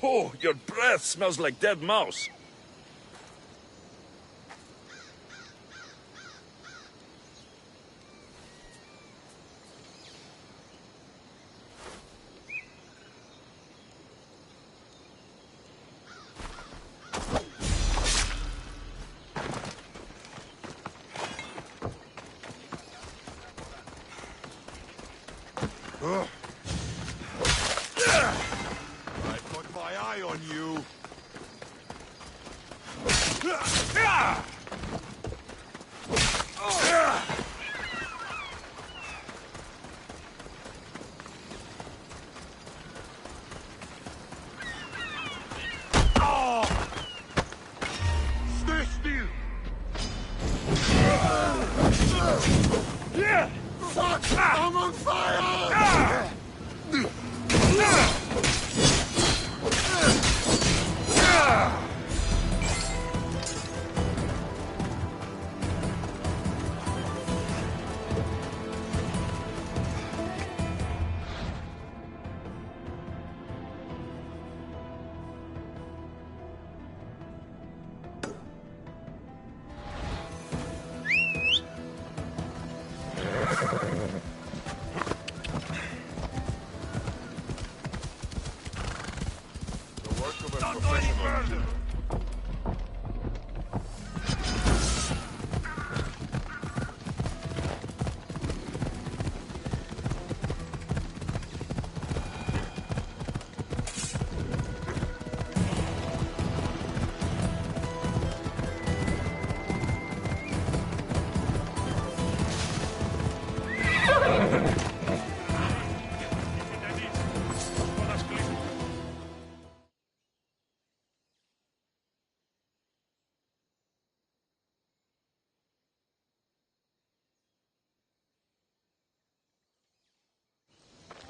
Oh, your breath smells like dead mouse. I've got my eye on you. Stay still. Fuck! I'm on fire!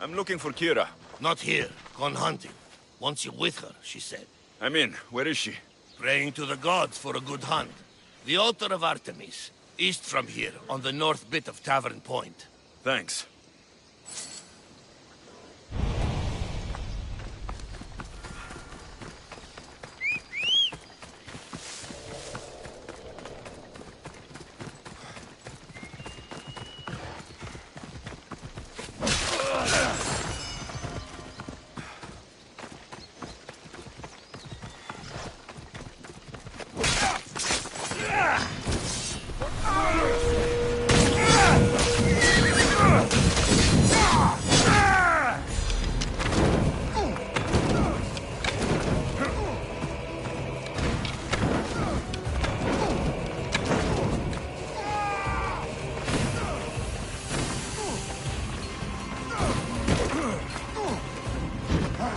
I'm looking for Kira. Not here. Gone hunting. Wants you with her, she said. I'm in. Where is she? Praying to the gods for a good hunt. The altar of Artemis. East from here, on the north bit of Tavern Point. Thanks.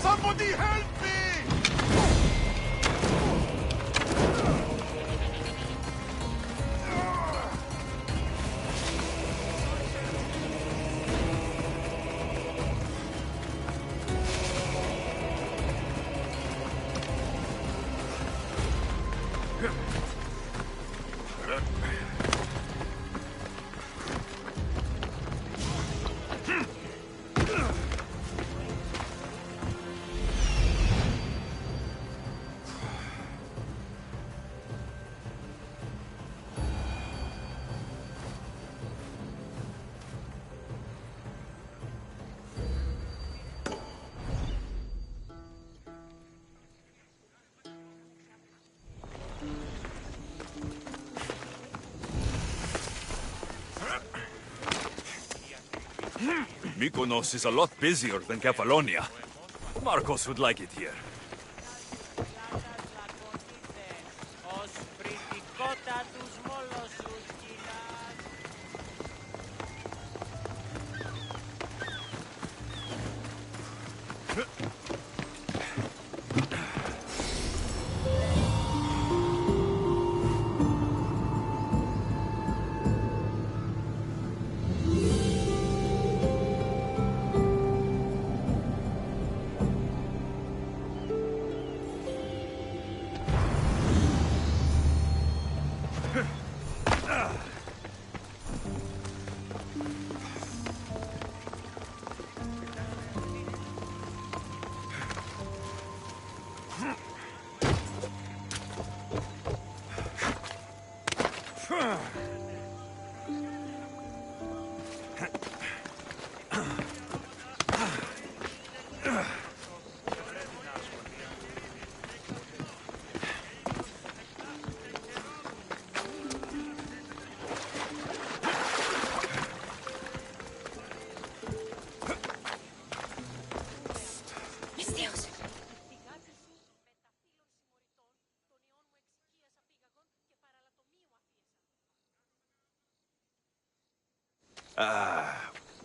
Somebody help me! Mykonos is a lot busier than Kefalonia. Marcos would like it here.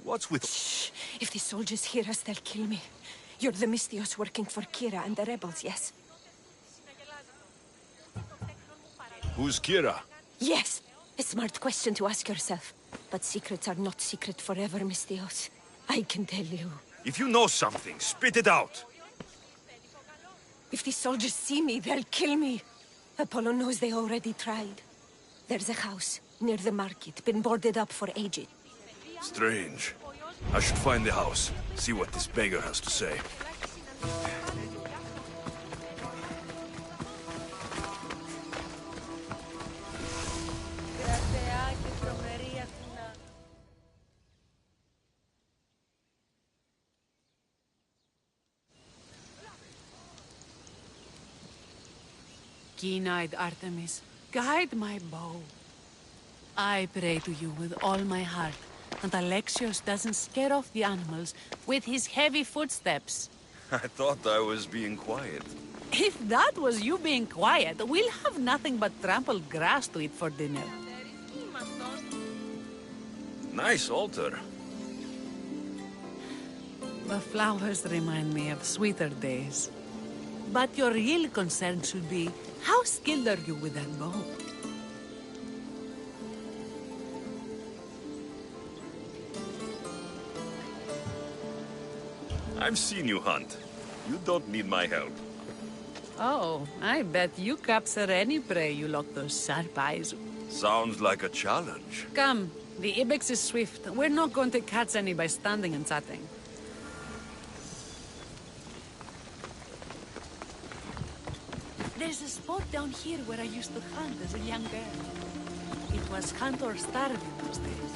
What's with... Shh. If the soldiers hear us, they'll kill me. You're the Mystios working for Kira and the rebels, yes? Who's Kira? Yes! A smart question to ask yourself. But secrets are not secret forever, Mystios. I can tell you. If you know something, spit it out. If the soldiers see me, they'll kill me. Apollo knows they already tried. There's a house near the market, been boarded up for ages. Strange. I should find the house, see what this beggar has to say. Keen-eyed Artemis, guide my bow. I pray to you with all my heart that Alexios doesn't scare off the animals with his heavy footsteps. I thought I was being quiet. If that was you being quiet, we'll have nothing but trampled grass to eat for dinner. Nice altar. The flowers remind me of sweeter days. But your real concern should be, how skilled are you with that bow? I've seen you hunt. You don't need my help. Oh, I bet you capture any prey you lock those sharp eyes. Sounds like a challenge. Come, the ibex is swift. We're not going to catch any by standing and chatting. There's a spot down here where I used to hunt as a young girl. It was hunt or starve in those days.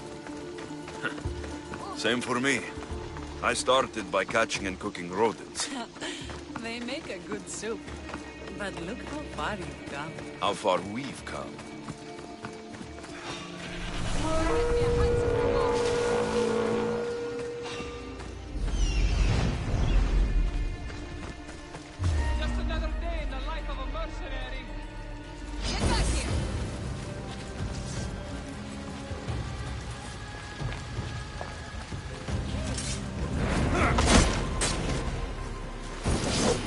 Same for me. I started by catching and cooking rodents. They make a good soup. But look how far you've come. How far we've come. Just another day in the life of a mercenary. Get back here!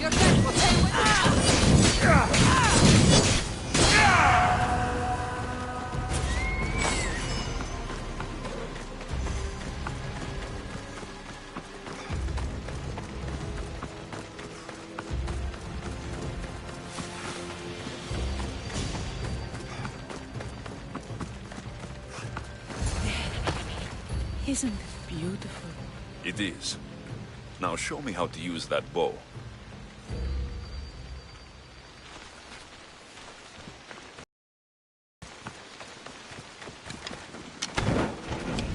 You're dead, okay? Isn't it beautiful? It is. Now show me how to use that bow.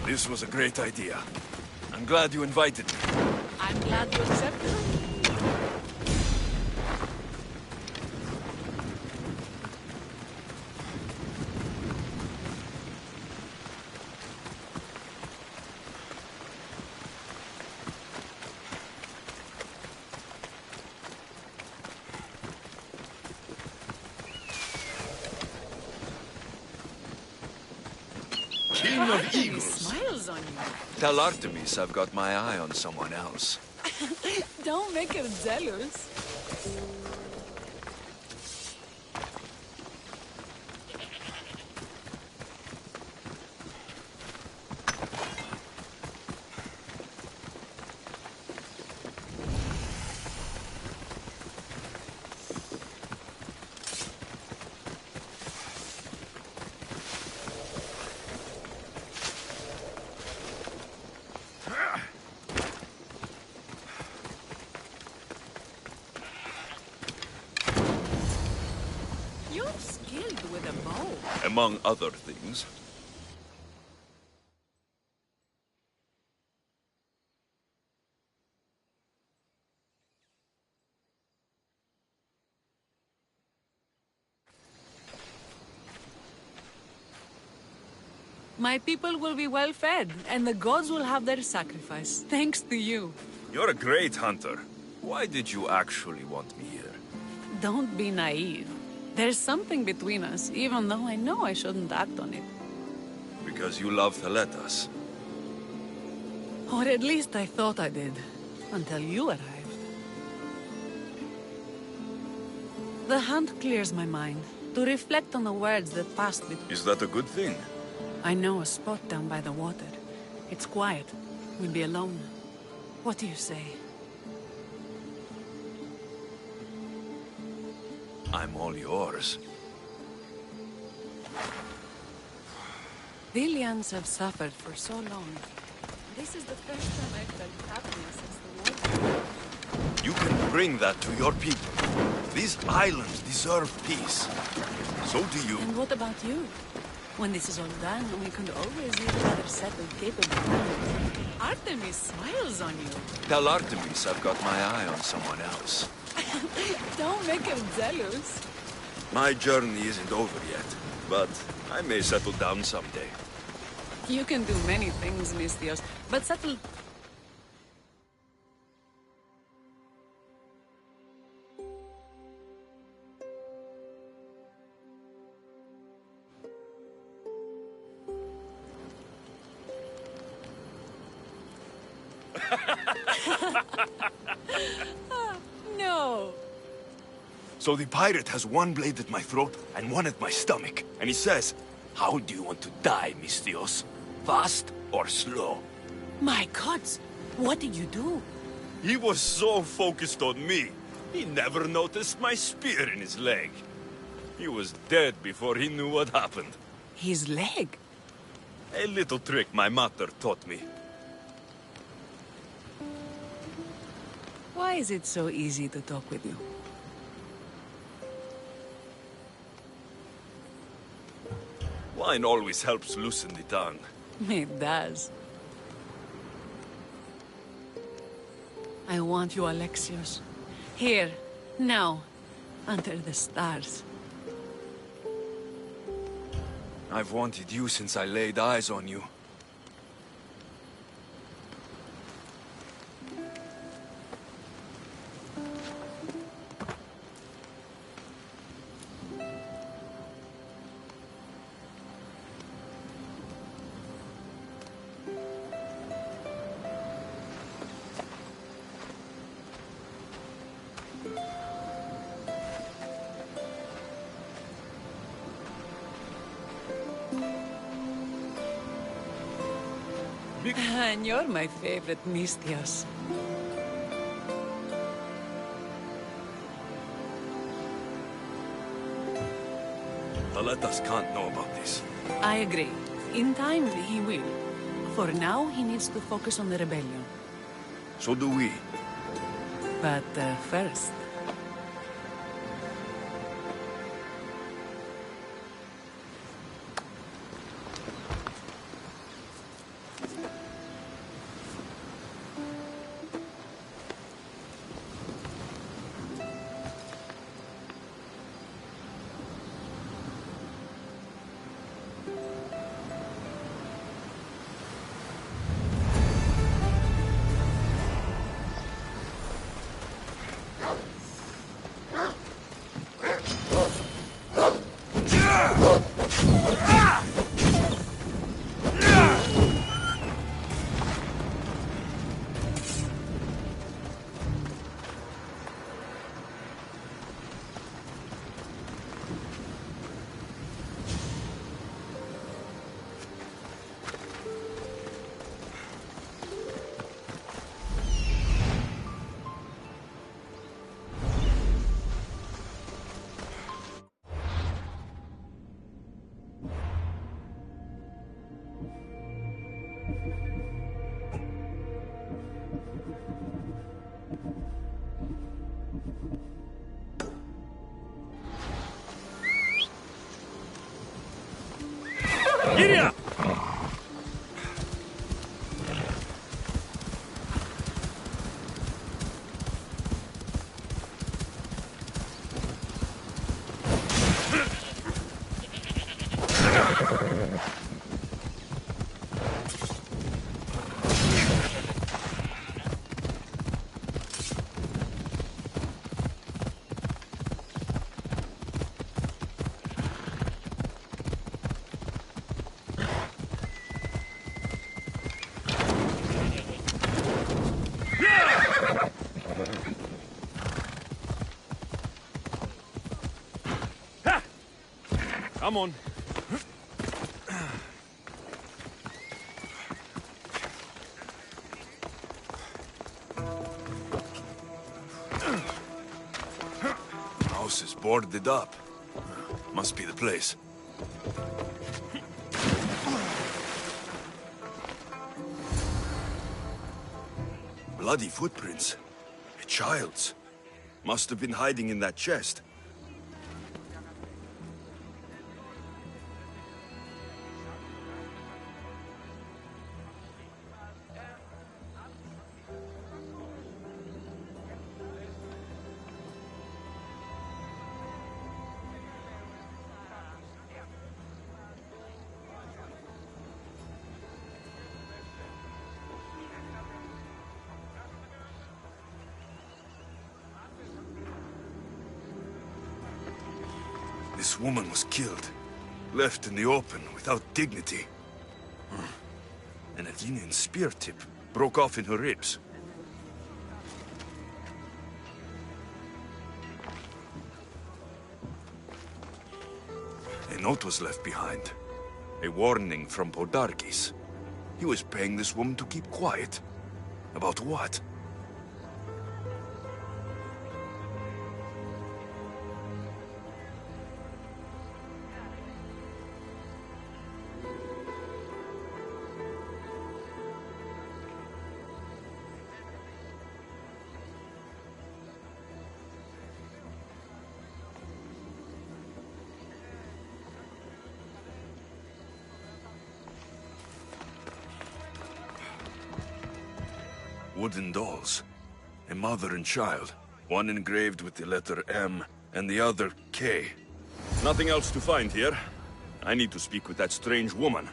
This was a great idea. I'm glad you invited me. I'm glad you accepted it. King of Artemis Eagles. smiles on you. Tell Artemis I've got my eye on someone else. Don't make her jealous. You're skilled with a bow. Among other things. My people will be well fed, and the gods will have their sacrifice, thanks to you. You're a great hunter. Why did you actually want me here? Don't be naive. There's something between us, even though I know I shouldn't act on it. Because you love to let us. Or at least I thought I did, until you arrived. The hunt clears my mind, to reflect on the words that passed between. Is that a good thing? I know a spot down by the water. It's quiet. We'll be alone. What do you say? I'm all yours. Villians have suffered for so long. This is the first time I've felt happiness since the war. You can bring that to your people. These islands deserve peace. So do you. And what about you? When this is all done, we can always leave another settled, capable man. Artemis smiles on you. Tell Artemis I've got my eye on someone else. Don't make him jealous. My journey isn't over yet, but I may settle down someday. You can do many things, Alexios, but settle... No. So the pirate has one blade at my throat and one at my stomach, and he says, "How do you want to die, Mistios? Fast or slow?" My gods, what did you do? He was so focused on me, he never noticed my spear in his leg. He was dead before he knew what happened. His leg? A little trick my mother taught me. Why is it so easy to talk with you? Wine always helps loosen the tongue. It does. I want you, Alexios. Here, now, under the stars. I've wanted you since I laid eyes on you. And you're my favorite, Mistios. Aletas can't know about this. I agree. In time, he will. For now, he needs to focus on the rebellion. So do we. But first... Giddy up! Come on. House is boarded up. Must be the place. Bloody footprints. A child's. Must have been hiding in that chest. This woman was killed, left in the open without dignity. An Athenian spear tip broke off in her ribs. A note was left behind. A warning from Podarkis. He was paying this woman to keep quiet. About what? Wooden dolls. A mother and child. One engraved with the letter M, and the other K. Nothing else to find here. I need to speak with that strange woman.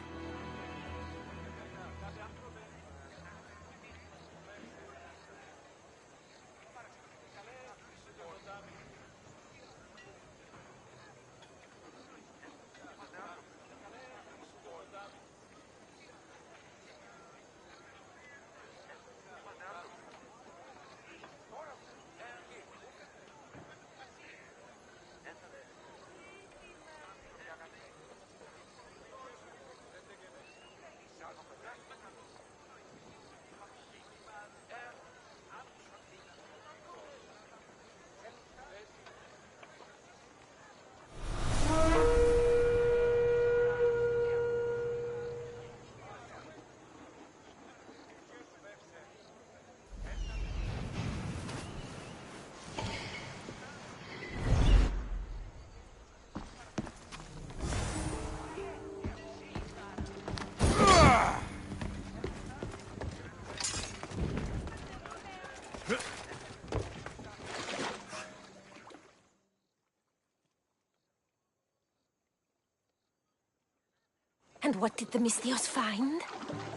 And what did the Misthios find?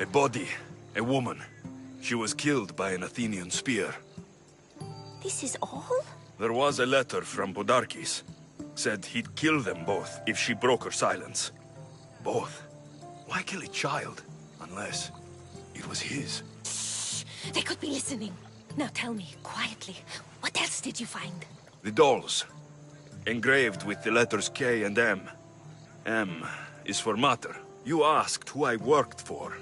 A body. A woman. She was killed by an Athenian spear. This is all? There was a letter from Podarkis. Said he'd kill them both if she broke her silence. Both. Why kill a child? Unless it was his. Shh! They could be listening. Now tell me, quietly, what else did you find? The dolls. Engraved with the letters K and M. M is for Mater. You asked who I worked for.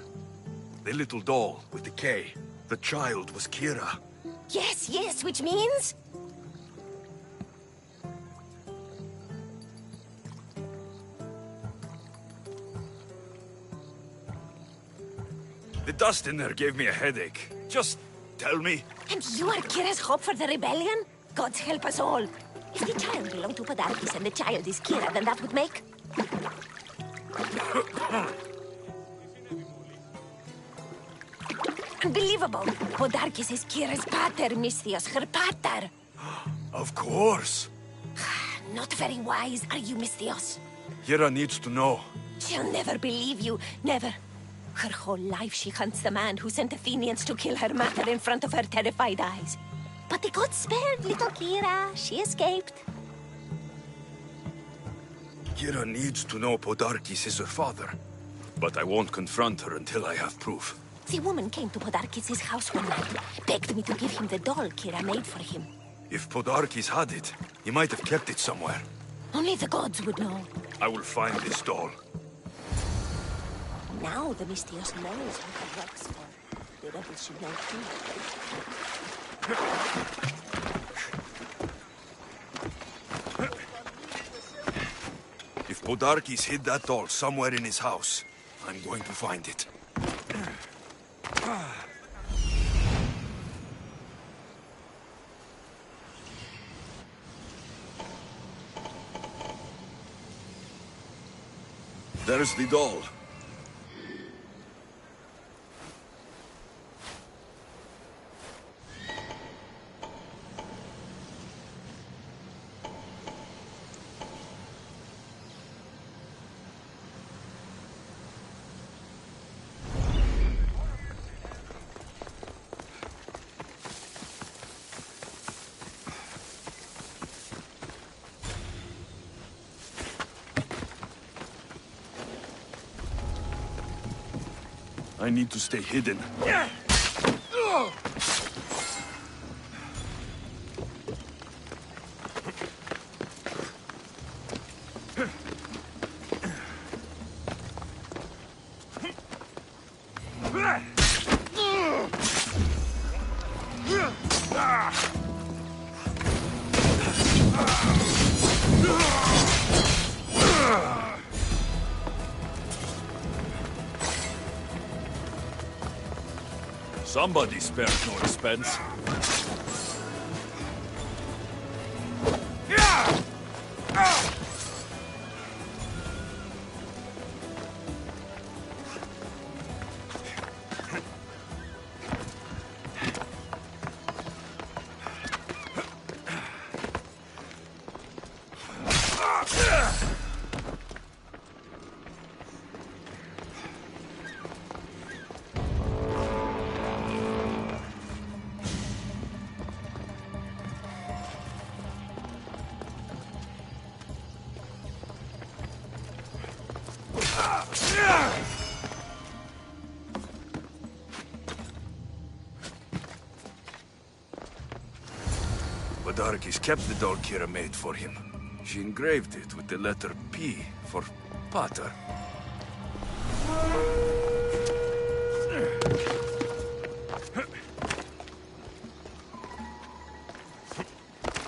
The little doll with the K. The child was Kira. Yes, yes, which means? The dust in there gave me a headache. Just tell me. And you are Kira's hope for the rebellion? God's help us all. If the child belonged to Podarkis and the child is Kira, then that would make... Unbelievable! Podarkis is Kira's pater, Misthios, her pater! Of course. Not very wise, are you, Misthios? Kira needs to know. She'll never believe you, never. Her whole life she hunts the man who sent Athenians to kill her mater in front of her terrified eyes. But the gods spared little Kira. She escaped. Kira needs to know Podarkis is her father. But I won't confront her until I have proof. The woman came to Podarkis' house one night, begged me to give him the doll Kira made for him. If Podarkis had it, he might have kept it somewhere. Only the gods would know. I will find this doll. Now the Mystios knows what he works for. The rebels should know too. If Podarkes hid that doll somewhere in his house, I'm going to find it. There's the doll. I need to stay hidden. Somebody spared no expense. Podarkes kept the doll Kira made for him. She engraved it with the letter P for Pater.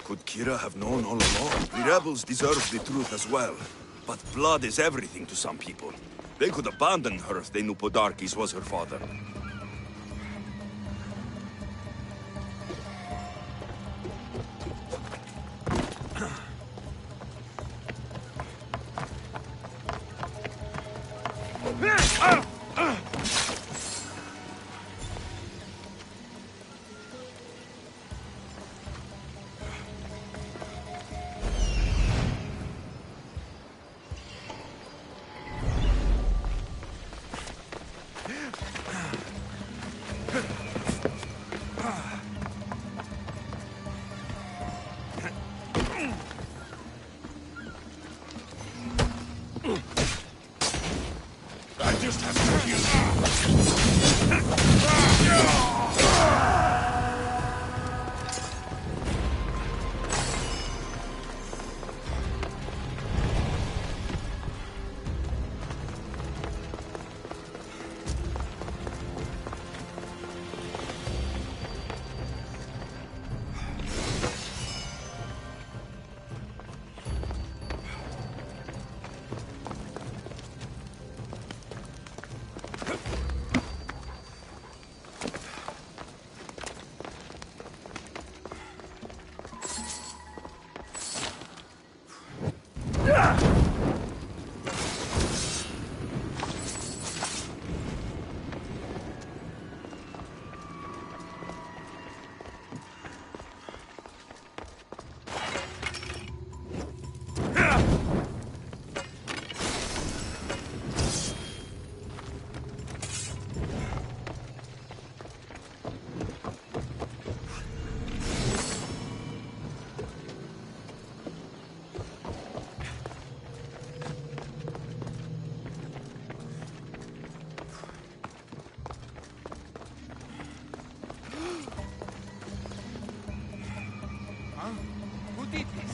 Could Kira have known all along? The rebels deserve the truth as well. But blood is everything to some people. They could abandon her if they knew Podarkes was her father. Who did this?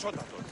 δυσότατον.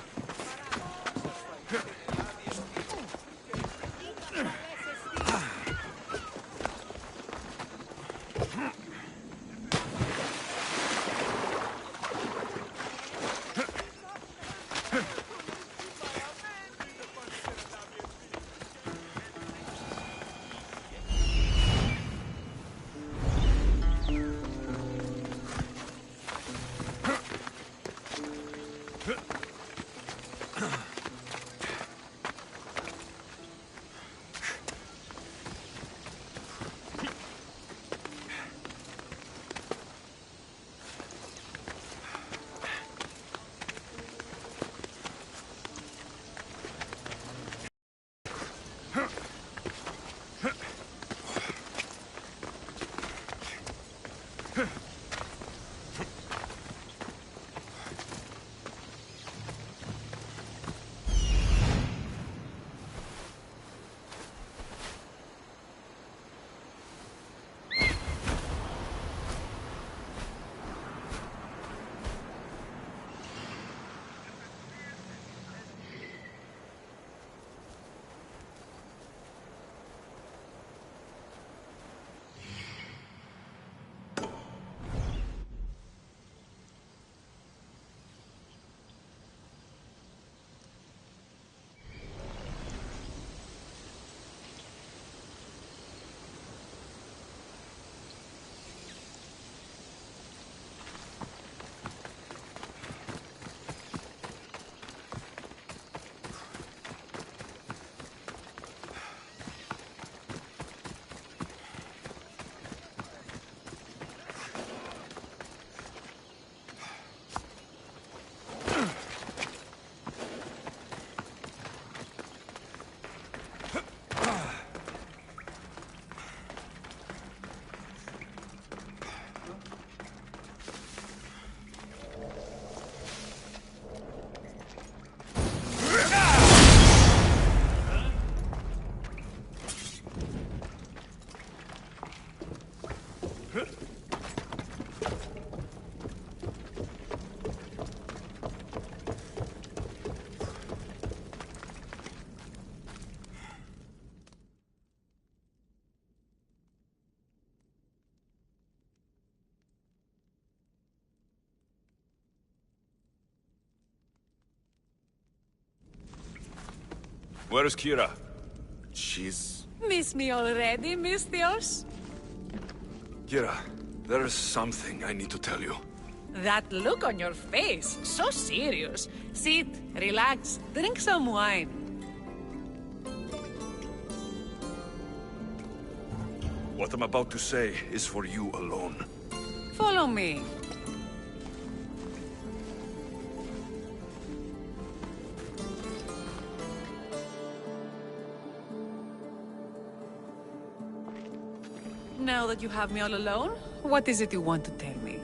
Where's Kira? She's... Miss me already, Mistios? Kira, there's something I need to tell you. That look on your face, so serious. Sit, relax, drink some wine. What I'm about to say is for you alone. Follow me. Now that you have me all alone, what is it you want to tell me?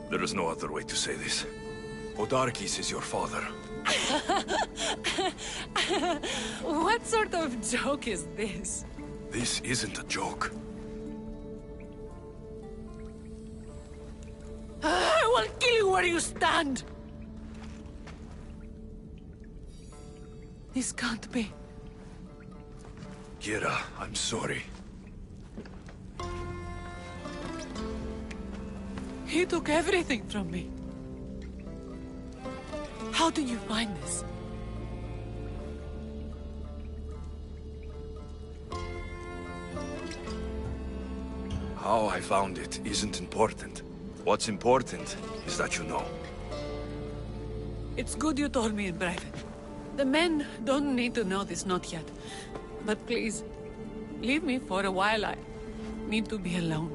There is no other way to say this. Odarkis is your father. What sort of joke is this? This isn't a joke. I will kill you where you stand! This can't be. Kira, I'm sorry. He took everything from me. How did you find this? How I found it isn't important. What's important is that you know. It's good you told me in private. The men don't need to know this, not yet. But please, leave me for a while. I need to be alone.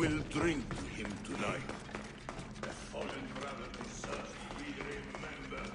will drink to him tonight. The fallen brother deserves to be remembered.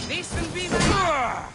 This will be my...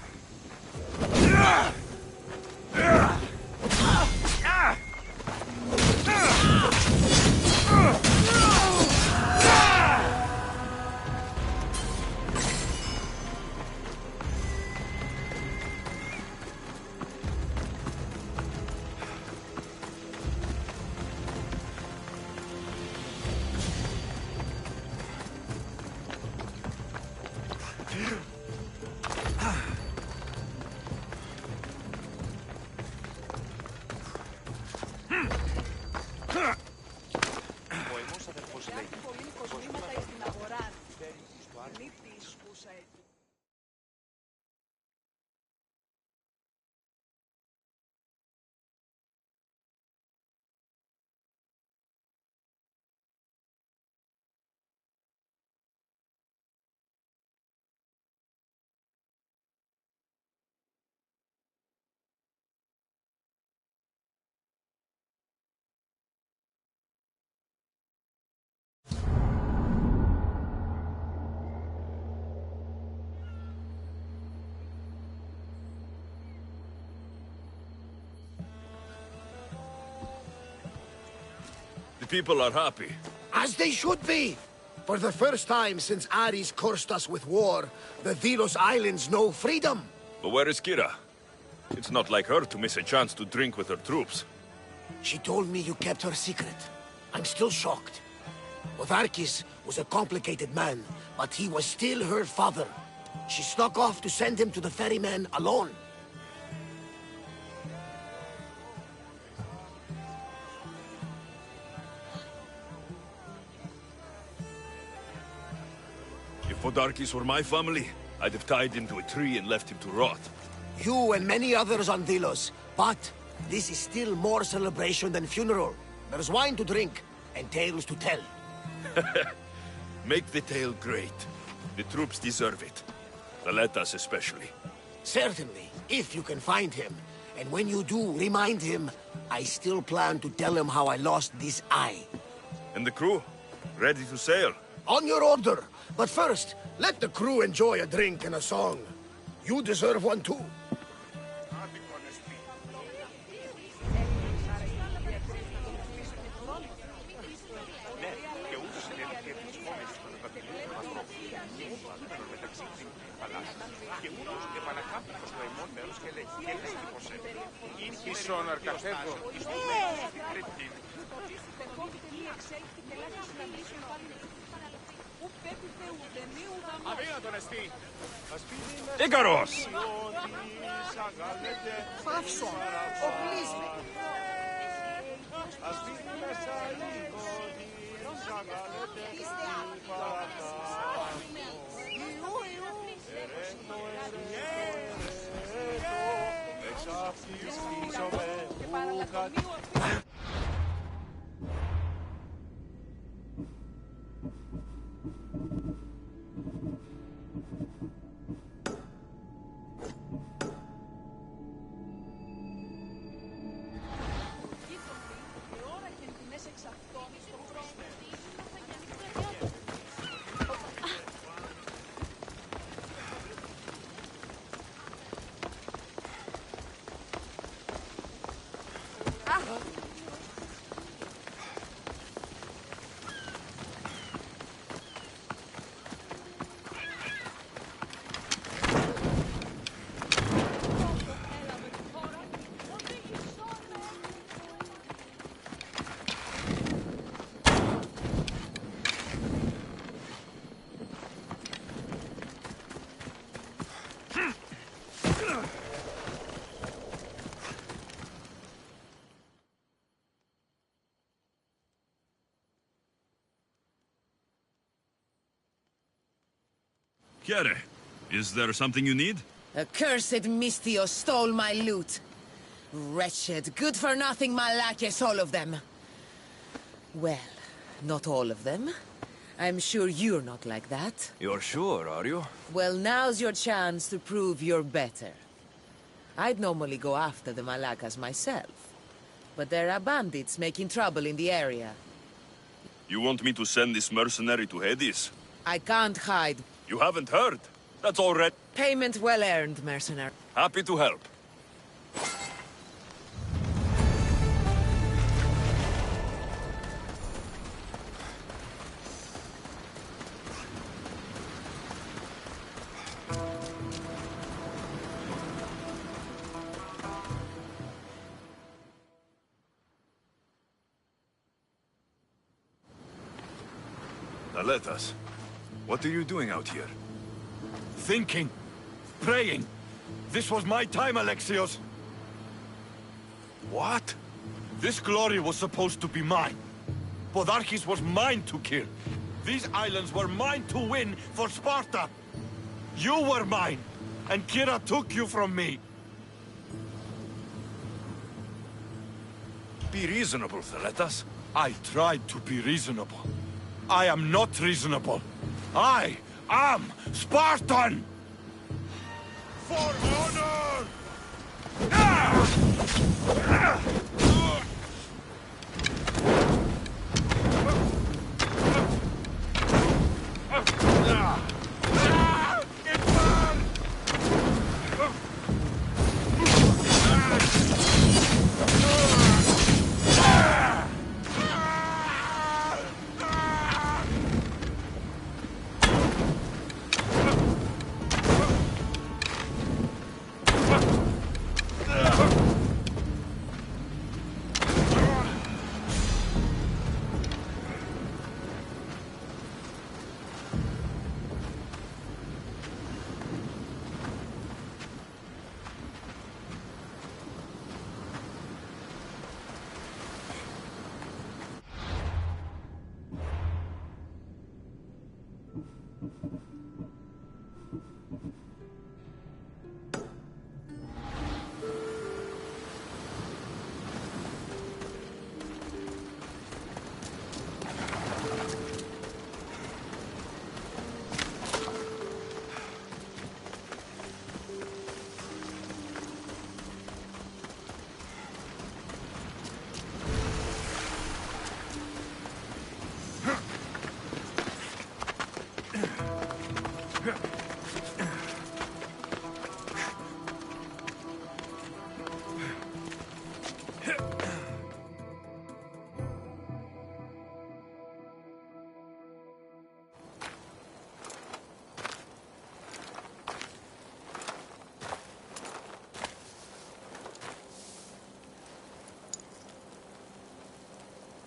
The people are happy. As they should be! For the first time since Ares cursed us with war, the Delos Islands know freedom! But where is Kira? It's not like her to miss a chance to drink with her troops. She told me you kept her secret. I'm still shocked. Odarkis was a complicated man, but he was still her father. She snuck off to send him to the ferryman alone. If Odarkis were my family, I'd have tied him to a tree and left him to rot. You and many others on Delos, but this is still more celebration than funeral. There's wine to drink, and tales to tell. Make the tale great. The troops deserve it. Valetas especially. Certainly, if you can find him. And when you do, remind him, I still plan to tell him how I lost this eye. And the crew? Ready to sail? On your order. But first, let the crew enjoy a drink and a song. You deserve one too. Ikaros! Παύσον, οπλίσμε. Kere, is there something you need? Accursed Mistio stole my loot. Wretched, good-for-nothing Malachias, all of them. Well, not all of them. I'm sure you're not like that. You're sure, are you? Well, now's your chance to prove you're better. I'd normally go after the Malakas myself, but there are bandits making trouble in the area. You want me to send this mercenary to Hades? I can't hide. You haven't heard? That's all right. Payment well earned, mercenary. Happy to help. Alexios, what are you doing out here? Thinking. Praying. This was my time, Alexios. What? This glory was supposed to be mine. Podarchis was mine to kill. These islands were mine to win for Sparta. You were mine, and Kira took you from me. Be reasonable, Alexios. I tried to be reasonable. I am not reasonable. I am Spartan! For honor!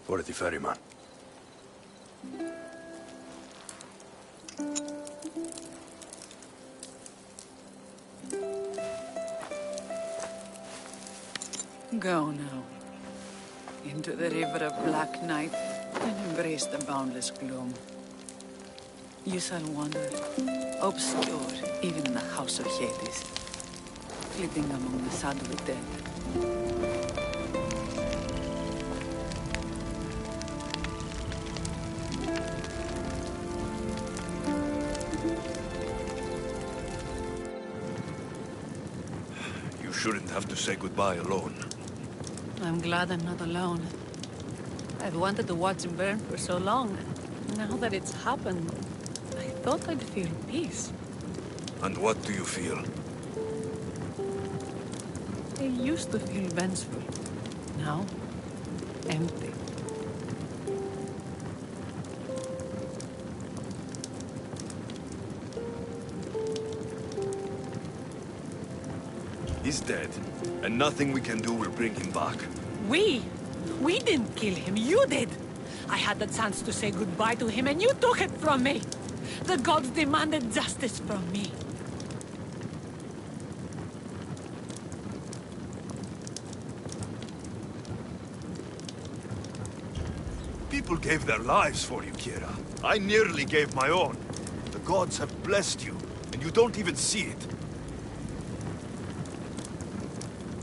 For the ferryman. Go now. Into the river of black night and embrace the boundless gloom. You shall wander, obscure even in the house of Hades, flitting among the shadowy dead. You shouldn't have to say goodbye alone. I'm glad I'm not alone. I've wanted to watch him burn for so long. Now that it's happened, I thought I'd feel peace. And what do you feel? I used to feel vengeful. Now, empty. He's dead, and nothing we can do will bring him back. We didn't kill him, you did! I had the chance to say goodbye to him and you took it from me! The gods demanded justice from me. People gave their lives for you, Kira. I nearly gave my own. The gods have blessed you. and you don't even see it.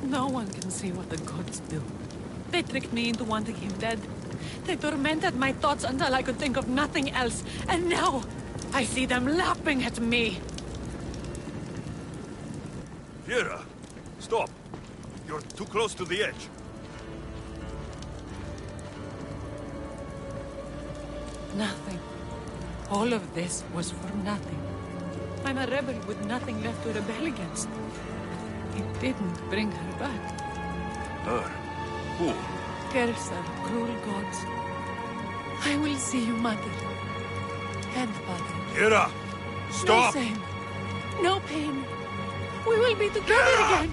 No one can see what the gods do. They tricked me into wanting him dead. They tormented my thoughts until I could think of nothing else. And now, I see them laughing at me. Kira, stop. You're too close to the edge. Nothing. All of this was for nothing. I'm a rebel with nothing left to rebel against. It didn't bring her back. Her? Who? Curse of cruel gods. I will see you, mother. And father. Kira! Stop! No shame. No pain. We will be together again.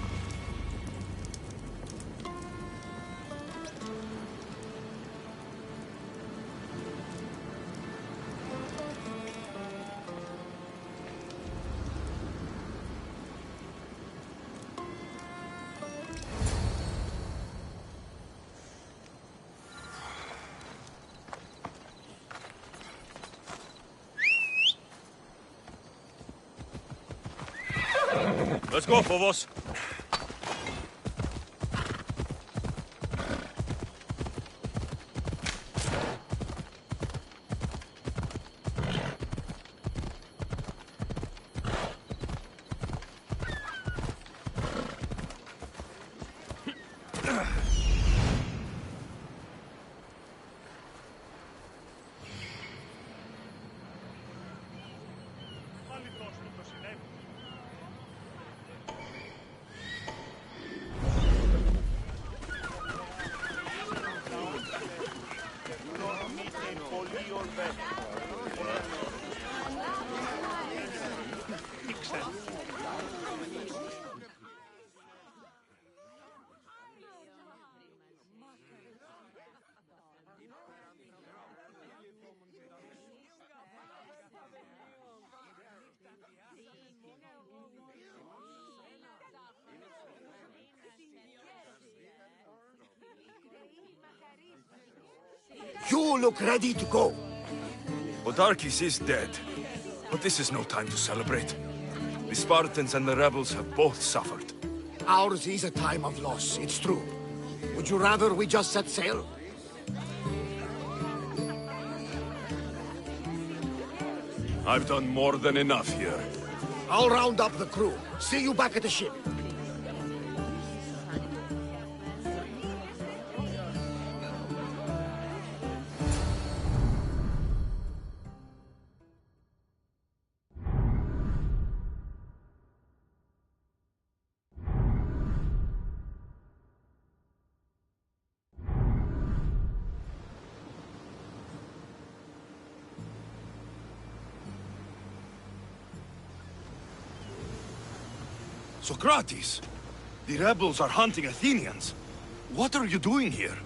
Let's go, Phobos. You look ready to go. Podarkes is dead, but this is no time to celebrate. The Spartans and the rebels have both suffered. Ours is a time of loss, it's true. Would you rather we just set sail? I've done more than enough here. I'll round up the crew. See you back at the ship. Socrates! The rebels are hunting Athenians. What are you doing here?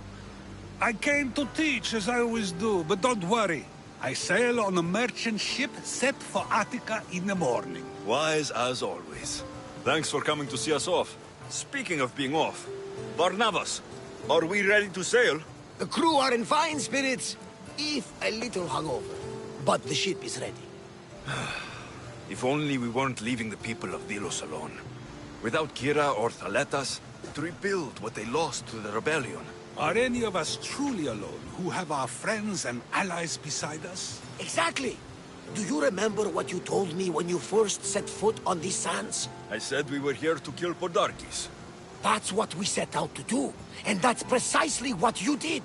I came to teach, as I always do, but don't worry. I sail on a merchant ship set for Attica in the morning. Wise as always. Thanks for coming to see us off. Speaking of being off, Barnabas, are we ready to sail? The crew are in fine spirits, if a little hungover. But the ship is ready. If only we weren't leaving the people of Delos alone. Without Kira or Thaletas, to rebuild what they lost to the rebellion. Are any of us truly alone, who have our friends and allies beside us? Exactly! Do you remember what you told me when you first set foot on these sands? I said we were here to kill Podarkes. That's what we set out to do, and that's precisely what you did.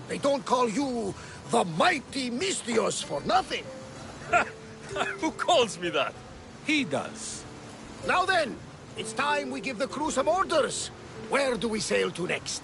They don't call you the mighty Misthios for nothing. Who calls me that? He does. Now then, it's time we give the crew some orders. Where do we sail to next?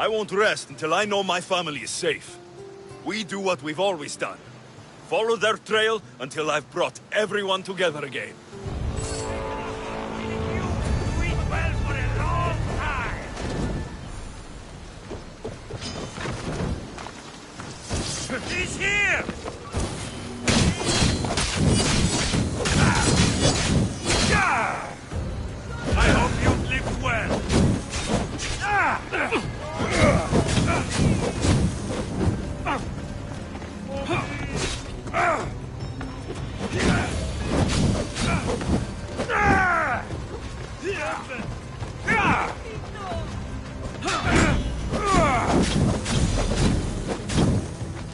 I won't rest until I know my family is safe. We do what we've always done. Follow their trail until I've brought everyone together again. He's here! I hope you've lived well.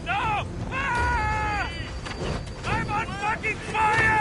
No! I'm on fucking fire!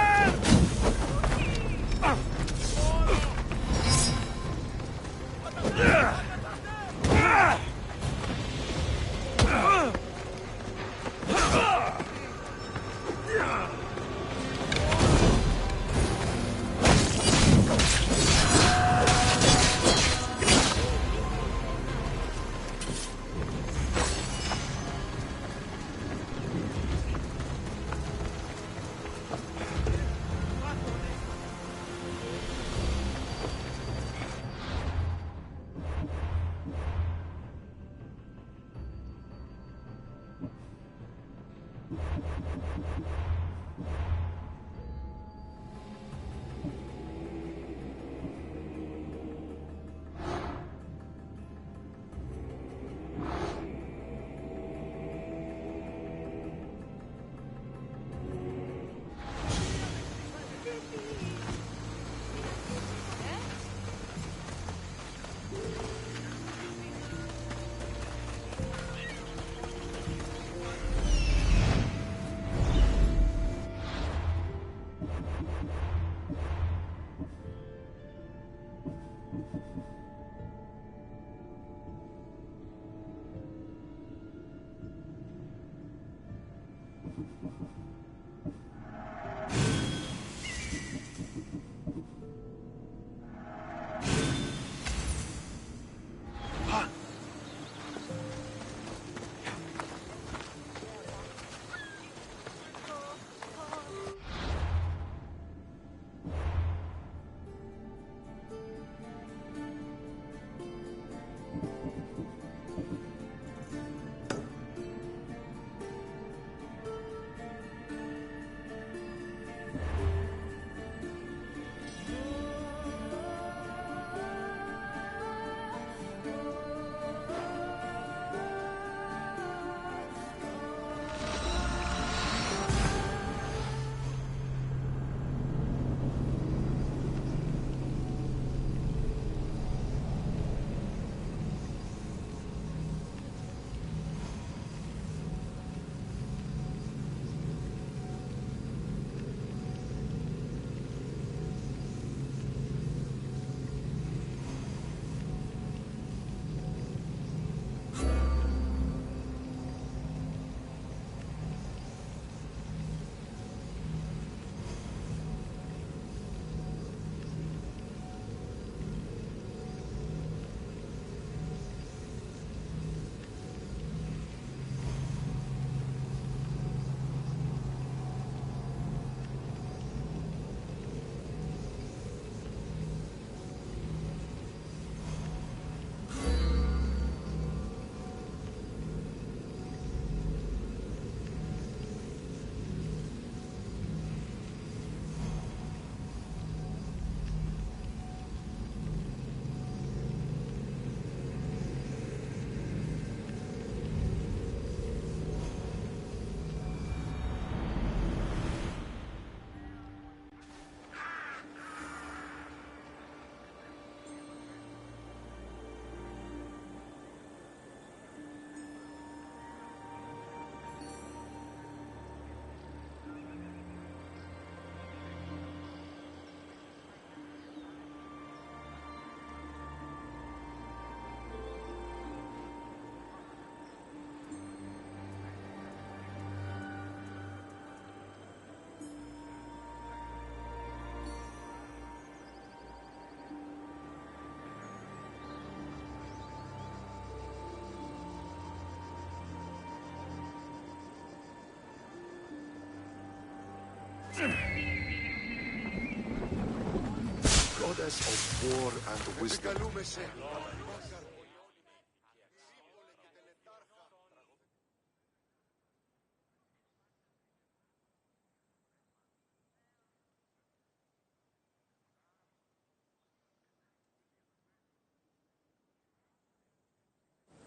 process of war and wisdom.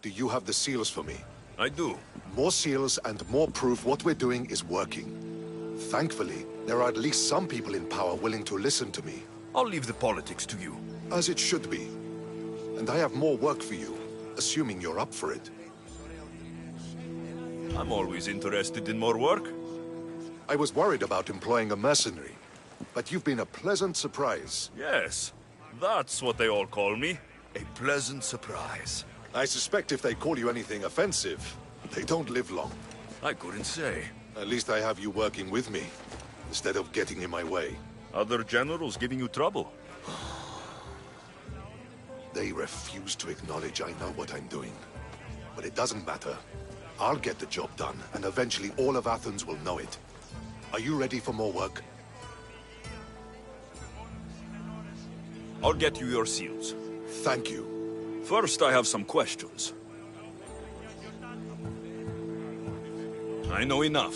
Do you have the seals for me? I do. More seals and more proof what we're doing is working. Thankfully, there are at least some people in power willing to listen to me. I'll leave the politics to you. As it should be. And I have more work for you, assuming you're up for it. I'm always interested in more work. I was worried about employing a mercenary, but you've been a pleasant surprise. Yes, that's what they all call me. A pleasant surprise. I suspect if they call you anything offensive, they don't live long. I couldn't say. At least I have you working with me, instead of getting in my way. Other generals giving you trouble? They refuse to acknowledge I know what I'm doing. But it doesn't matter. I'll get the job done, and eventually all of Athens will know it. Are you ready for more work? I'll get you your seals. Thank you. First, I have some questions. I know enough.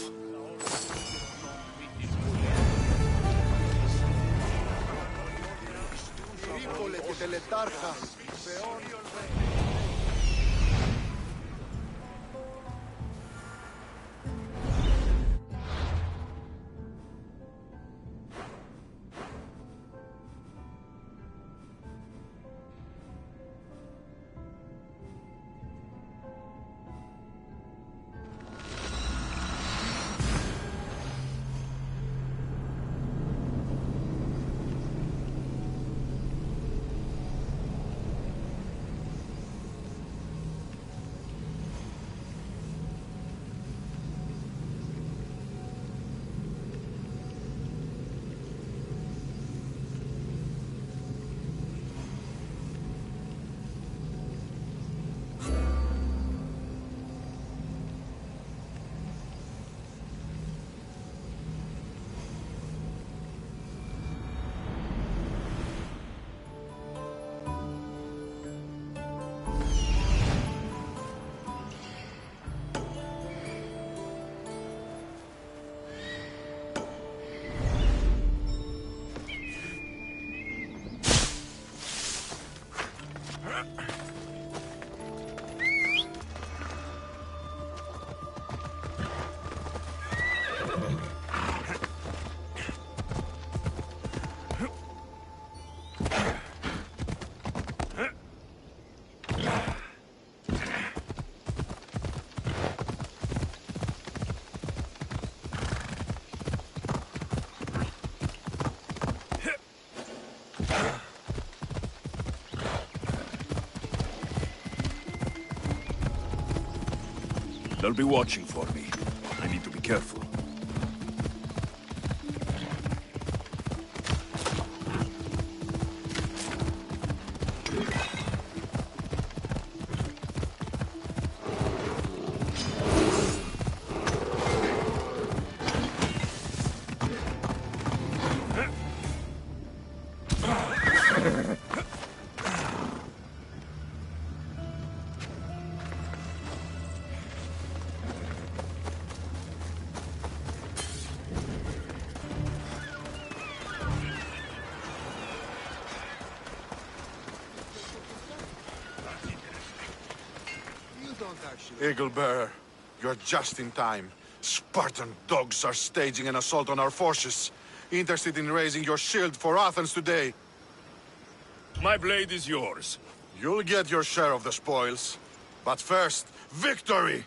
They'll be watching for me. I need to be careful. Eaglebearer, you're just in time. Spartan dogs are staging an assault on our forces. Interested in raising your shield for Athens today. My blade is yours. You'll get your share of the spoils. But first, victory!